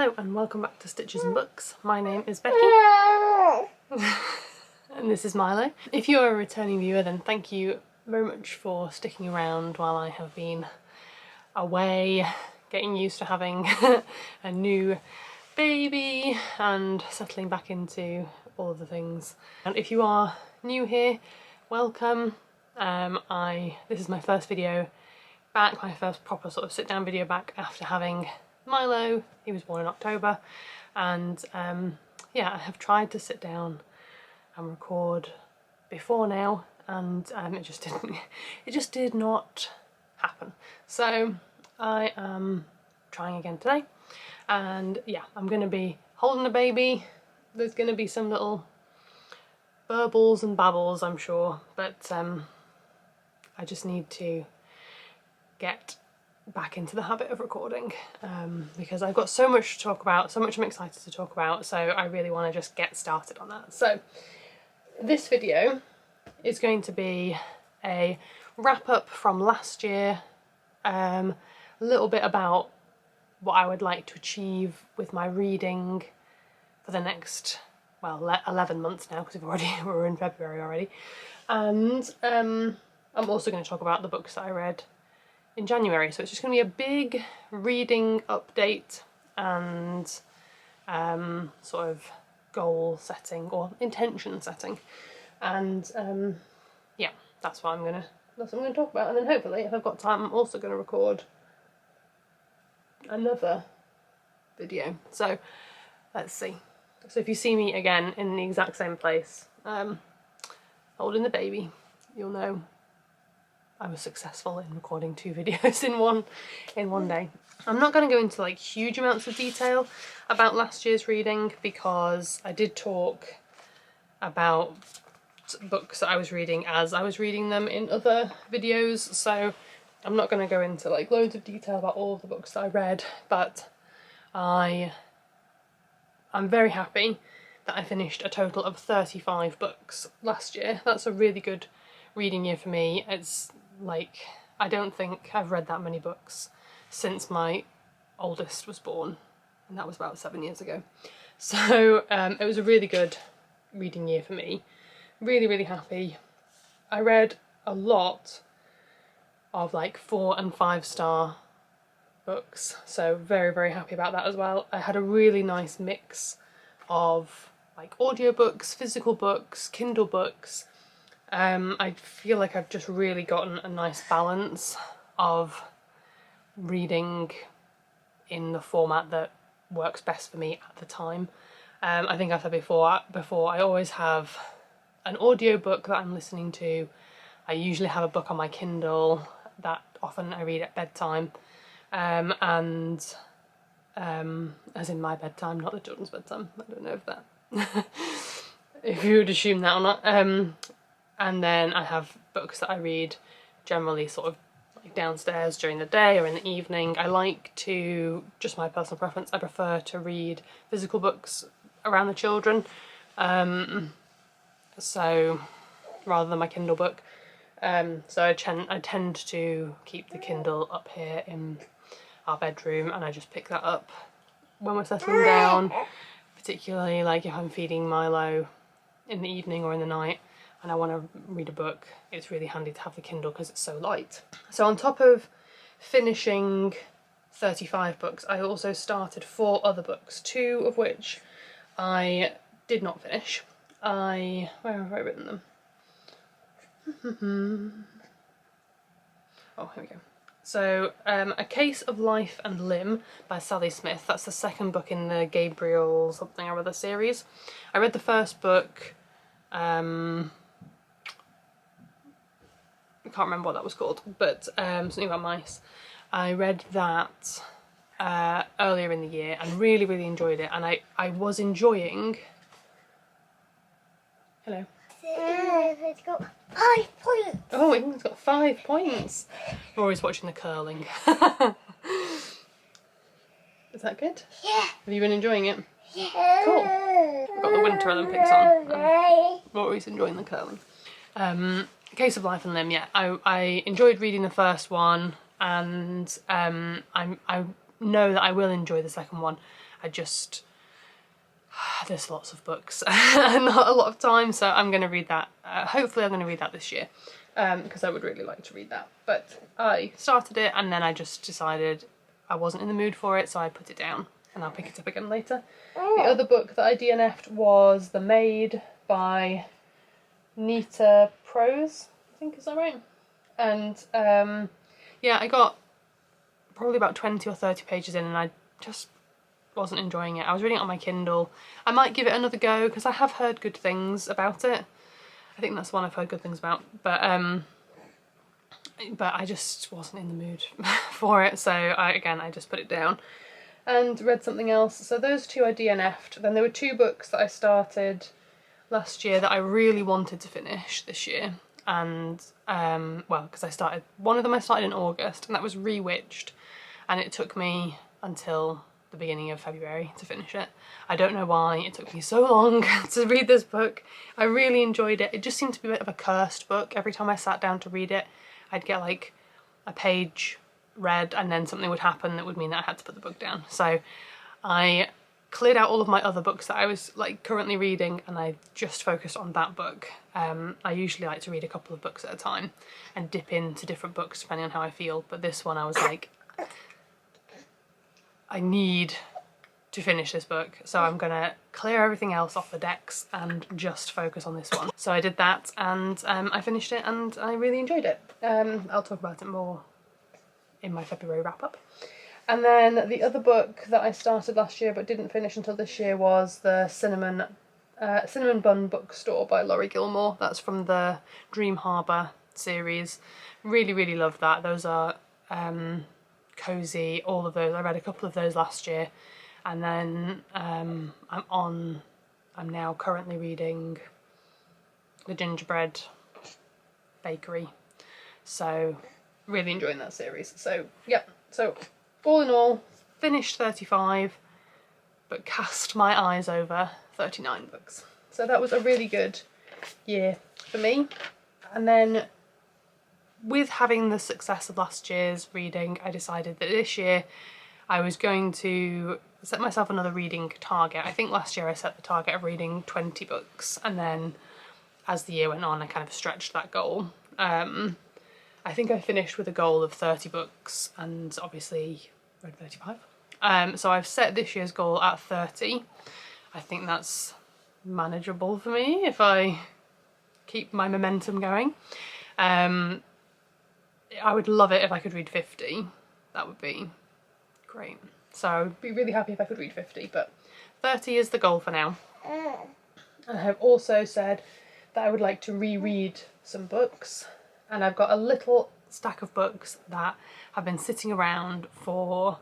Hello and welcome back to Stitches and Books. My name is Becky and this is Milo. If you are a returning viewer, then thank you very much for sticking around while I have been away, getting used to having a new baby and settling back into all of the things. And if you are new here, welcome. This is my first video back, my first proper sort of sit down video back after having Milo. He was born in October, and yeah, I have tried to sit down and record before now, and it just did not happen. So I am trying again today, and yeah, I'm going to be holding a baby. There's going to be some little burbles and babbles, I'm sure, but I just need to get back into the habit of recording because I've got so much to talk about, so much I'm excited to talk about, so I really want to just get started on that. So this video is going to be a wrap up from last year, a little bit about what I would like to achieve with my reading for the next, well, 11 months now, because we're in February already, and I'm also going to talk about the books that I read in January. So it's just going to be a big reading update and sort of goal setting or intention setting, and yeah, that's what I'm gonna talk about. And then hopefully, if I've got time, I'm also going to record another video. So let's see. So if you see me again in the exact same place, holding the baby, you'll know I was successful in recording 2 videos in one day. I'm not going to go into like huge amounts of detail about last year's reading, because I did talk about books that I was reading as I was reading them in other videos, so I'm not going to go into like loads of detail about all of the books that I read, but I'm very happy that I finished a total of 35 books last year. That's a really good reading year for me. It's like, I don't think I've read that many books since my oldest was born, and that was about 7 years ago. So it was a really good reading year for me. Really happy. I read a lot of like 4 and 5 star books, so very happy about that as well. I had a really nice mix of like audiobooks, physical books, Kindle books. I feel like I've just really gotten a nice balance of reading in the format that works best for me at the time. I think I've said before, I always have an audiobook that I'm listening to. I usually have a book on my Kindle that often I read at bedtime, and as in my bedtime, not the children's bedtime. I don't know if that if you would assume that or not. And then I have books that I read generally sort of like downstairs during the day or in the evening. I like to, just my personal preference, I prefer to read physical books around the children, so rather than my Kindle book. So I tend to keep the Kindle up here in our bedroom, and I just pick that up when we're settling down, particularly like if I'm feeding Milo in the evening or in the night and I want to read a book. It's really handy to have the Kindle because it's so light. So on top of finishing 35 books, I also started 4 other books, 2 of which I did not finish. Where have I written them? Oh, here we go. So A Case of Life and Limb by Sally Smith. That's the second book in the Gabriel something or other series. I read the first book, I can't remember what that was called, but something about mice. I read that earlier in the year and really enjoyed it, and I was enjoying... Hello. It's got 5 points. Oh, it's got 5 points. Rory's watching the curling. Is that good? Yeah. Have you been enjoying it? Yeah. Cool. We've got the Winter Olympics on. Rory's enjoying the curling. Case of Life and Limb, yeah. I enjoyed reading the first one, and I know that I will enjoy the second one. there's lots of books and not a lot of time, so I'm going to read that. Hopefully I'm going to read that this year, because I would really like to read that. But I started it and then I just decided I wasn't in the mood for it, so I put it down and I'll pick it up again later. The other book that I DNF'd was The Maid by Nita Prose, I think, is that right? And yeah, I got probably about 20 or 30 pages in and I just wasn't enjoying it. I was reading it on my Kindle. I might give it another go because I have heard good things about it. I think that's the one I've heard good things about, but I just wasn't in the mood for it, so I just put it down and read something else. So those two I DNF'd. Then there were two books that I started last year that I really wanted to finish this year, and well, because one of them I started in August, and that was Rewitched, and it took me until the beginning of February to finish it. I don't know why it took me so long to read this book. I really enjoyed it. It just seemed to be a bit of a cursed book. Every time I sat down to read it, I'd get like a page read and then something would happen that would mean that I had to put the book down. So I cleared out all of my other books that I was like currently reading and I just focused on that book. I usually like to read a couple of books at a time and dip into different books depending on how I feel, but this one I was like, I need to finish this book, so I'm gonna clear everything else off the decks and just focus on this one. So I did that and I finished it and I really enjoyed it. I'll talk about it more in my February wrap up. And then the other book that I started last year but didn't finish until this year was the Cinnamon Bun Bookstore by Laurie Gilmore. That's from the Dream Harbour series. Really, really loved that. Those are cozy, all of those. I read a couple of those last year, and then I'm now currently reading The Gingerbread Bakery, so really enjoying that series. So yeah, so all in all, finished 35 but cast my eyes over 39 books, so that was a really good year for me. And then with having the success of last year's reading, I decided that this year I was going to set myself another reading target. I think last year I set the target of reading 20 books, and then as the year went on I kind of stretched that goal. I think I finished with a goal of 30 books and obviously read 35. So I've set this year's goal at 30. I think that's manageable for me if I keep my momentum going. I would love it if I could read 50. That would be great. So I'd be really happy if I could read 50, but 30 is the goal for now. I have also said that I would like to reread some books, and I've got a little stack of books that have been sitting around for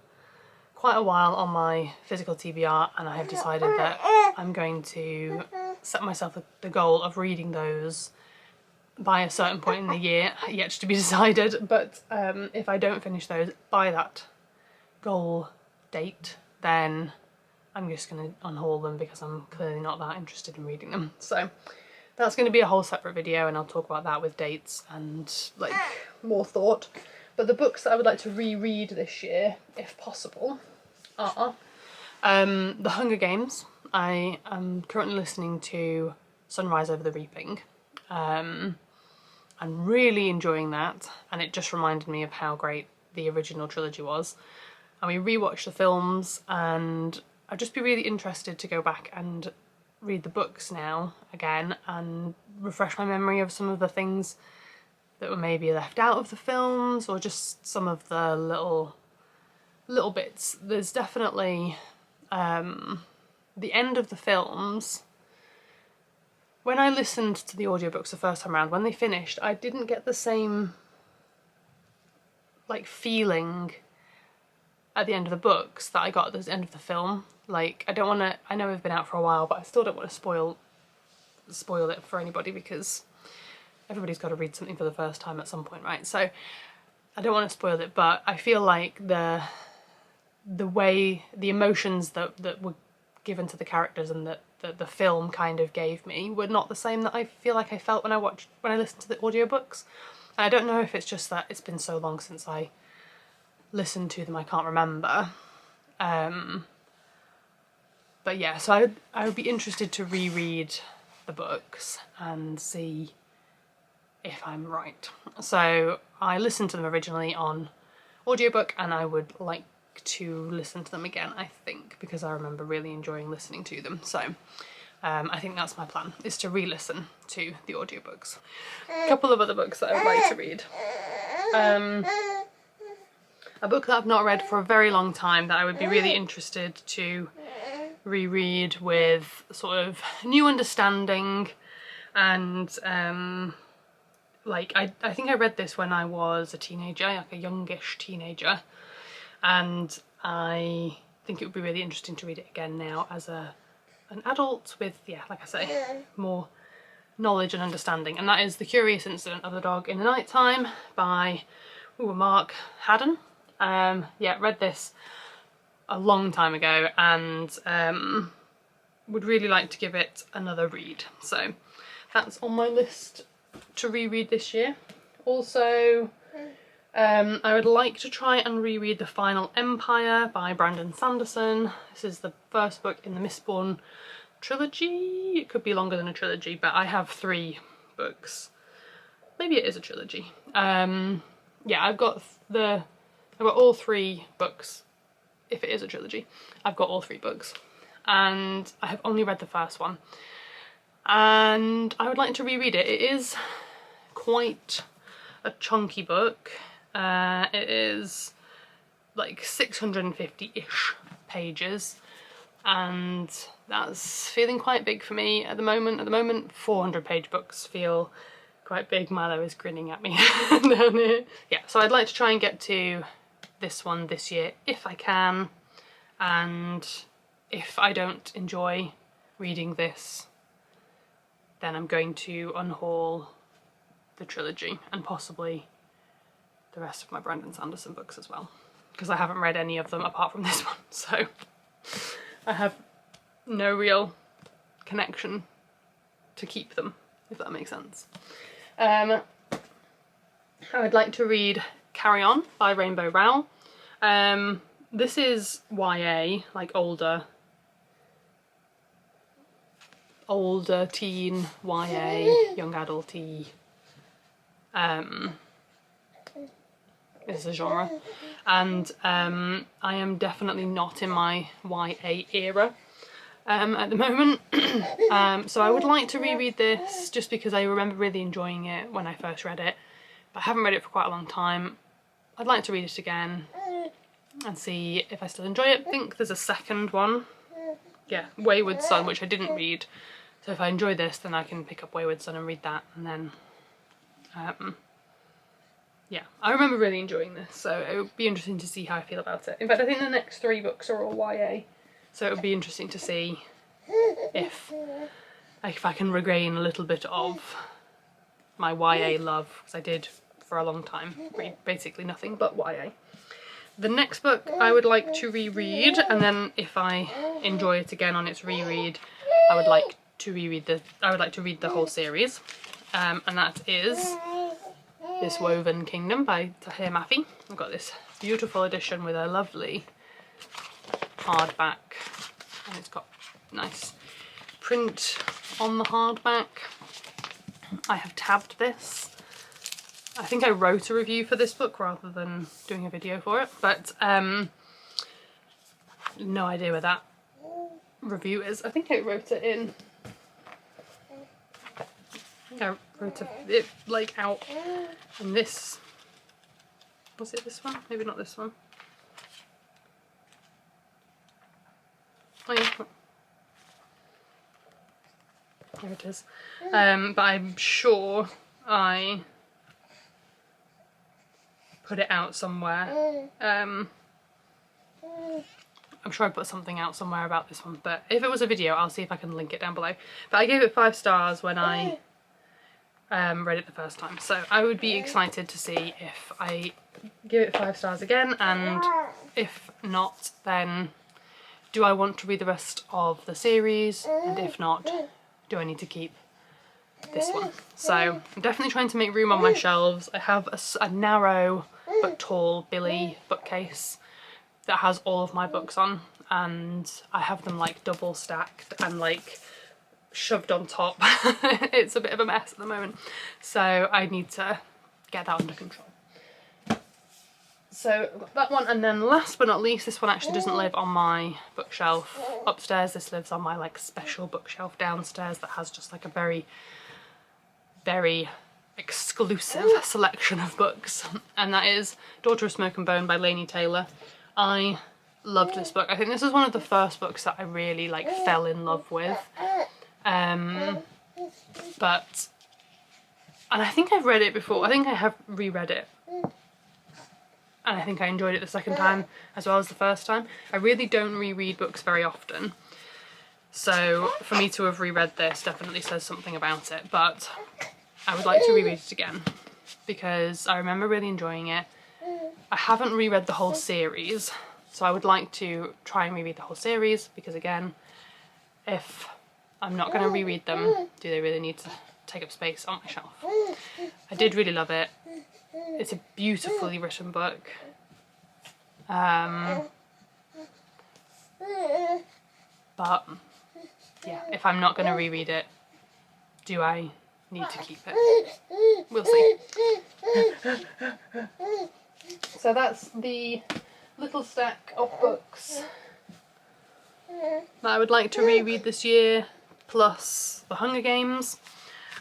quite a while on my physical TBR, and I have decided that I'm going to set myself the goal of reading those by a certain point in the year, yet to be decided, but if I don't finish those by that goal date, then I'm just going to unhaul them because I'm clearly not that interested in reading them. So that's going to be a whole separate video, and I'll talk about that with dates and like more thought. But the books that I would like to reread this year, if possible, are The Hunger Games. I am currently listening to Sunrise Over the Reaping. I'm really enjoying that, and it just reminded me of how great the original trilogy was. And we rewatched the films, and I'd just be really interested to go back and read the books now again and refresh my memory of some of the things that were maybe left out of the films, or just some of the little bits. There's definitely the end of the films. When I listened to the audiobooks the first time around, when they finished, I didn't get the same like feeling at the end of the books that I got at the end of the film. Like, I don't want to, I know they've been out for a while, but I still don't want to spoil it for anybody, because everybody's got to read something for the first time at some point, right? So I don't want to spoil it, but I feel like the way, the emotions that were given to the characters and that the film kind of gave me were not the same that I feel like I felt when I listened to the audiobooks. And I don't know if it's just that it's been so long since I listened to them, I can't remember. But yeah, so I would be interested to reread the books and see if I'm right. So I listened to them originally on audiobook, and I would like to listen to them again, I think, because I remember really enjoying listening to them. So I think that's my plan, is to re-listen to the audiobooks. A couple of other books that I would like to read. A book that I've not read for a very long time that I would be really interested to reread with sort of new understanding, and like I think I read this when I was a teenager, like a youngish teenager, and I think it would be really interesting to read it again now as an adult with, yeah, like I say, more knowledge and understanding. And that is The Curious Incident of the Dog in the Nighttime by Mark Haddon. Yeah, read this a long time ago, and would really like to give it another read. So that's on my list to reread this year. Also, I would like to try and reread The Final Empire by Brandon Sanderson. This is the first book in the Mistborn trilogy. It could be longer than a trilogy, but I have 3 books. Maybe it is a trilogy. Yeah, I've got all 3 books. If it is a trilogy, I've got all 3 books, and I have only read the first one, and I would like to reread it. It is quite a chunky book. It is like 650-ish pages, and that's feeling quite big for me at the moment. At the moment, 400-page books feel quite big. Milo is grinning at me down here. Yeah, so I'd like to try and get to this one this year if I can, and if I don't enjoy reading this, then I'm going to unhaul the trilogy and possibly the rest of my Brandon Sanderson books as well, because I haven't read any of them apart from this one, so I have no real connection to keep them, if that makes sense. I would like to read Carry On by Rainbow Rowell. This is YA, like older teen YA, young adulty. Is a genre, and I am definitely not in my YA era at the moment. So I would like to reread this just because I remember really enjoying it when I first read it, but I haven't read it for quite a long time. I'd like to read it again and see if I still enjoy it. I think there's a second one, yeah, Wayward Son, which I didn't read, so if I enjoy this then I can pick up Wayward Son and read that, and then yeah, I remember really enjoying this, so it would be interesting to see how I feel about it. In fact, I think the next 3 books are all YA, so it would be interesting to see if I can regain a little bit of my YA love, because I did for a long time read basically nothing but YA. The next book I would like to reread, and then if I enjoy it again on its reread, I would like to read the whole series, and that is This Woven Kingdom by Tahir Mafi. I've got this beautiful edition with a lovely hardback, and it's got nice print on the hardback. I have tabbed this. I think I wrote a review for this book rather than doing a video for it, but no idea where that review is. I think I wrote it in. I wrote it like out in this. Was it this one? Maybe not this one. Oh yeah. There it is. But I'm sure I put it out somewhere. I'm sure I put something out somewhere about this one, but if it was a video, I'll see if I can link it down below. But I gave it 5 stars when I read it the first time, so I would be excited to see if I give it 5 stars again, and if not, then do I want to read the rest of the series, and if not, do I need to keep this one? So I'm definitely trying to make room on my shelves. I have a narrow but tall Billy bookcase, that has all of my books on, and I have them like double stacked and like shoved on top. It's a bit of a mess at the moment, so I need to get that under control. So I've got that one, and then last but not least, this one actually doesn't live on my bookshelf upstairs. This lives on my like special bookshelf downstairs that has just like a very, very exclusive selection of books, and that is Daughter of Smoke and Bone by Laini Taylor. I loved this book. I think this was one of the first books that I really like fell in love with. And I think I've read it before. I think I have reread it. And I think I enjoyed it the second time as well as the first time. I really don't reread books very often. So for me to have reread this definitely says something about it. But I would like to reread it again because I remember really enjoying it. I haven't reread the whole series, so I would like to try and reread the whole series because, again, if I'm not going to reread them, do they really need to take up space on my shelf? I did really love it. It's a beautifully written book. But yeah, if I'm not going to reread it, do I need to keep it? We'll see. So that's the little stack of books that I would like to reread this year, plus The Hunger Games,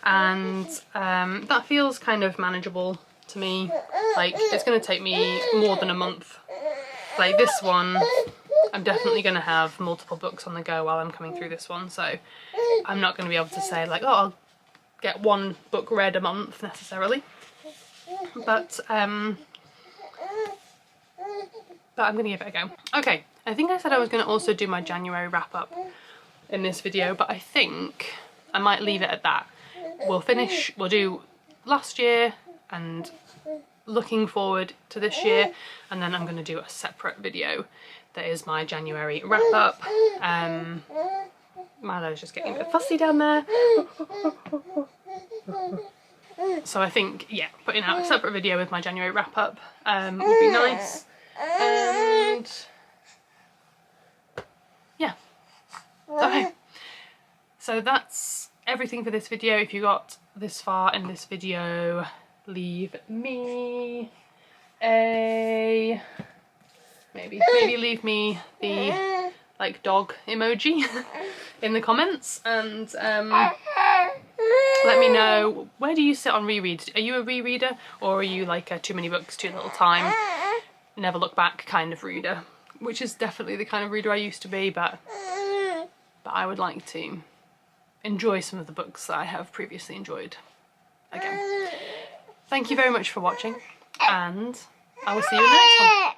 and that feels kind of manageable to me. Like, it's going to take me more than a month. Like this one, I'm definitely going to have multiple books on the go while I'm coming through this one, so I'm not going to be able to say like, oh, I'll get one book read a month necessarily, but I'm going to give it a go. Okay, I think I said I was going to also do my January wrap up in this video, but I think I might leave it at that. We'll do last year and looking forward to this year, and then I'm going to do a separate video that is my January wrap up. Milo's just getting a bit fussy down there. So I think, yeah, putting out a separate video with my January wrap up would be nice. And yeah, okay. So that's everything for this video. If you got this far in this video, leave me a maybe leave me the like dog emoji in the comments, and let me know, where do you sit on rereads? Are you a rereader, or are you like a too many books, too little time, never look back kind of reader? Which is definitely the kind of reader I used to be, but I would like to enjoy some of the books that I have previously enjoyed again. Thank you very much for watching, and I will see you in the next one.